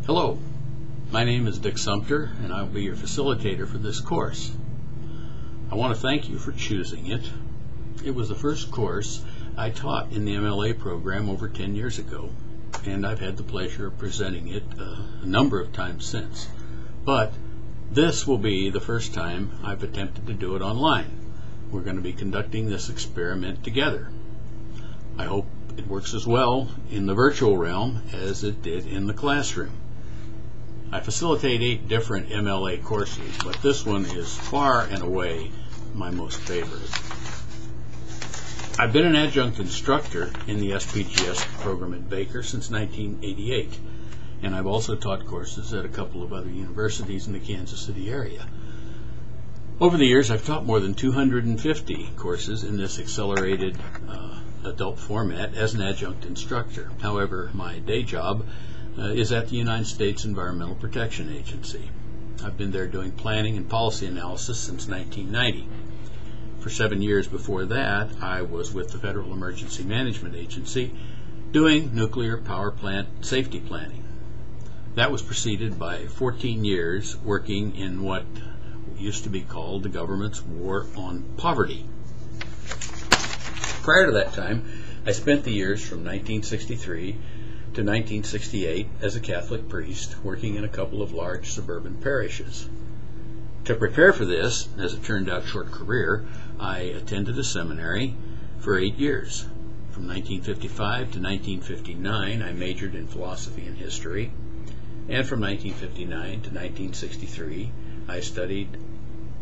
Hello, my name is Dick Sumpter, and I will be your facilitator for this course. I want to thank you for choosing it. It was the first course I taught in the MLA program over 10 years ago, and I've had the pleasure of presenting it a number of times since. But this will be the first time I've attempted to do it online. We're going to be conducting this experiment together. I hope it works as well in the virtual realm as it did in the classroom. I facilitate 8 different MLA courses, but this one is far and away my most favorite. I've been an adjunct instructor in the SPGS program at Baker since 1988, and I've also taught courses at a couple of other universities in the Kansas City area. Over the years, I've taught more than 250 courses in this accelerated adult format as an adjunct instructor. However, my day job is at the United States Environmental Protection Agency. I've been there doing planning and policy analysis since 1990. For 7 years before that, I was with the Federal Emergency Management Agency doing nuclear power plant safety planning. That was preceded by 14 years working in what used to be called the government's war on poverty. Prior to that time, I spent the years from 1963 to 1968 as a Catholic priest working in a couple of large suburban parishes. To prepare for this, as it turned out, short career, I attended a seminary for 8 years. From 1955 to 1959, I majored in philosophy and history, and from 1959 to 1963, I studied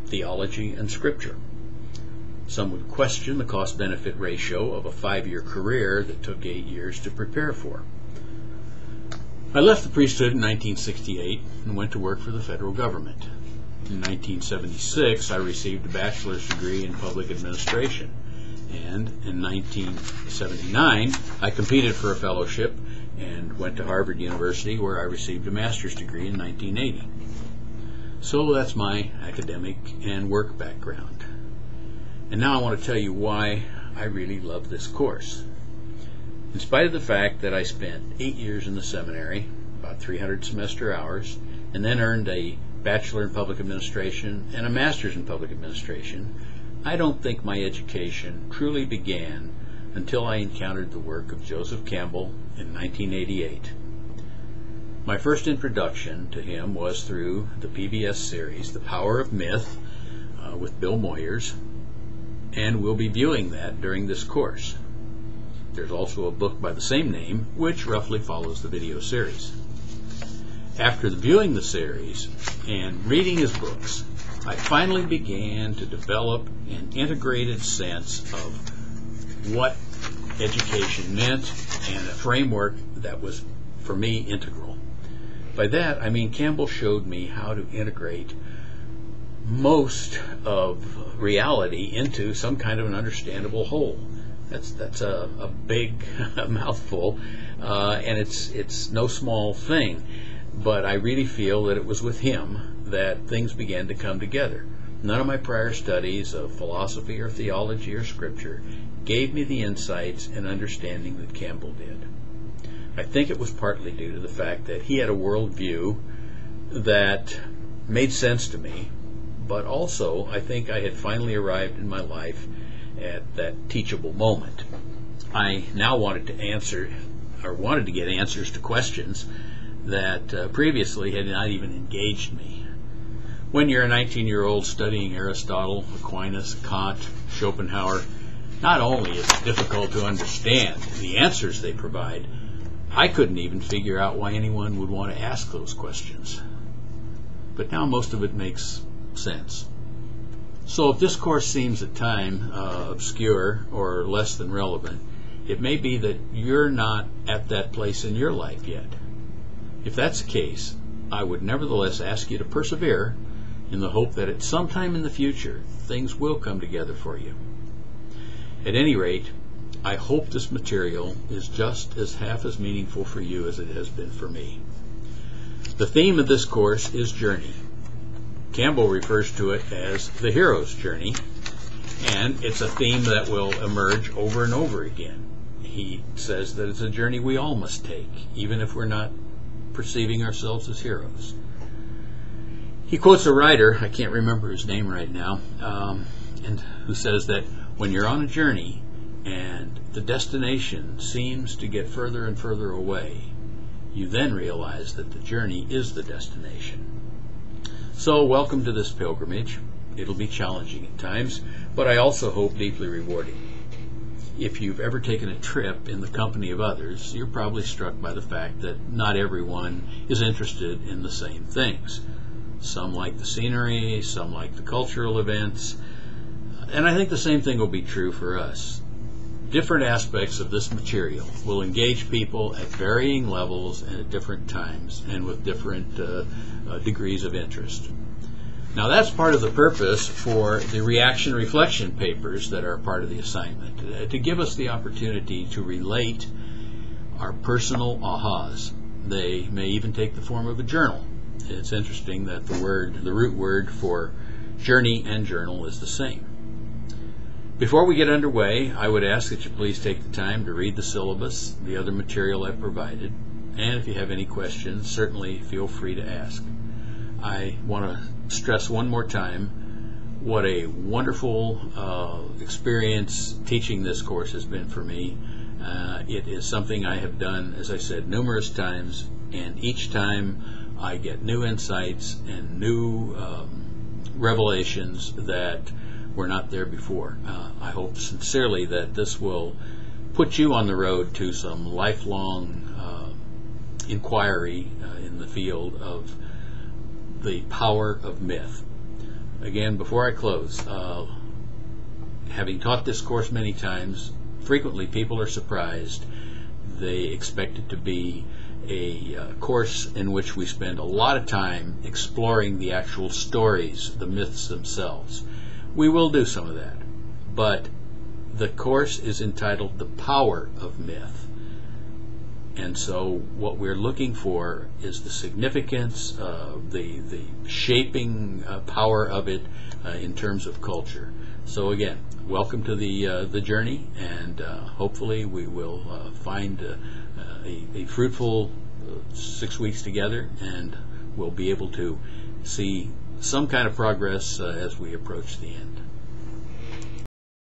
theology and scripture. Some would question the cost-benefit ratio of a 5-year career that took 8 years to prepare for. I left the priesthood in 1968 and went to work for the federal government. In 1976, I received a bachelor's degree in public administration, and in 1979, I competed for a fellowship and went to Harvard University, where I received a master's degree in 1980. So that's my academic and work background. And now I want to tell you why I really love this course. In spite of the fact that I spent 8 years in the seminary, about 300 semester hours, and then earned a Bachelor in Public Administration and a Master's in Public Administration, I don't think my education truly began until I encountered the work of Joseph Campbell in 1988. My first introduction to him was through the PBS series, The Power of Myth, with Bill Moyers, and we'll be viewing that during this course. There's also a book by the same name, which roughly follows the video series. After viewing the series and reading his books, I finally began to develop an integrated sense of what education meant and a framework that was, for me, integral. By that, I mean Campbell showed me how to integrate most of reality into some kind of an understandable whole. That's a big mouthful, and it's no small thing. But I really feel that it was with him that things began to come together. None of my prior studies of philosophy or theology or scripture gave me the insights and understanding that Campbell did. I think it was partly due to the fact that he had a worldview that made sense to me, but also I think I had finally arrived in my life at that teachable moment. I now wanted to get answers to questions that previously had not even engaged me. When you're a 19-year-old studying Aristotle, Aquinas, Kant, Schopenhauer, not only is it difficult to understand the answers they provide, I couldn't even figure out why anyone would want to ask those questions. But now most of it makes sense. So if this course seems at times obscure or less than relevant, it may be that you're not at that place in your life yet. If that's the case, I would nevertheless ask you to persevere in the hope that at some time in the future, things will come together for you. At any rate, I hope this material is just half as meaningful for you as it has been for me. The theme of this course is journey. Campbell refers to it as the hero's journey, and it's a theme that will emerge over and over again. He says that it's a journey we all must take, even if we're not perceiving ourselves as heroes. He quotes a writer, I can't remember his name right now, and who says that when you're on a journey and the destination seems to get further and further away, you then realize that the journey is the destination. So welcome to this pilgrimage. It'll be challenging at times, but I also hope deeply rewarding. If you've ever taken a trip in the company of others, you're probably struck by the fact that not everyone is interested in the same things. Some like the scenery, some like the cultural events, and I think the same thing will be true for us. Different aspects of this material will engage people at varying levels and at different times and with different degrees of interest. Now that's part of the purpose for the reaction reflection papers that are part of the assignment, to give us the opportunity to relate our personal ahas. They may even take the form of a journal. It's interesting that the root word for journey and journal is the same. Before we get underway, I would ask that you please take the time to read the syllabus, the other material I've provided, and if you have any questions, certainly feel free to ask. I want to stress one more time what a wonderful experience teaching this course has been for me. It is something I have done, as I said, numerous times, and each time I get new insights and new revelations that were not there before. I hope sincerely that this will put you on the road to some lifelong inquiry in the field of the power of myth. Again, before I close, having taught this course many times, frequently people are surprised. They expect it to be a course in which we spend a lot of time exploring the actual stories, the myths themselves. We will do some of that, but the course is entitled The Power of Myth. And so what we're looking for is the significance, the shaping power of it in terms of culture. So again, welcome to the journey, and hopefully we will find a fruitful 6 weeks together, and we'll be able to see some kind of progress as we approach the end.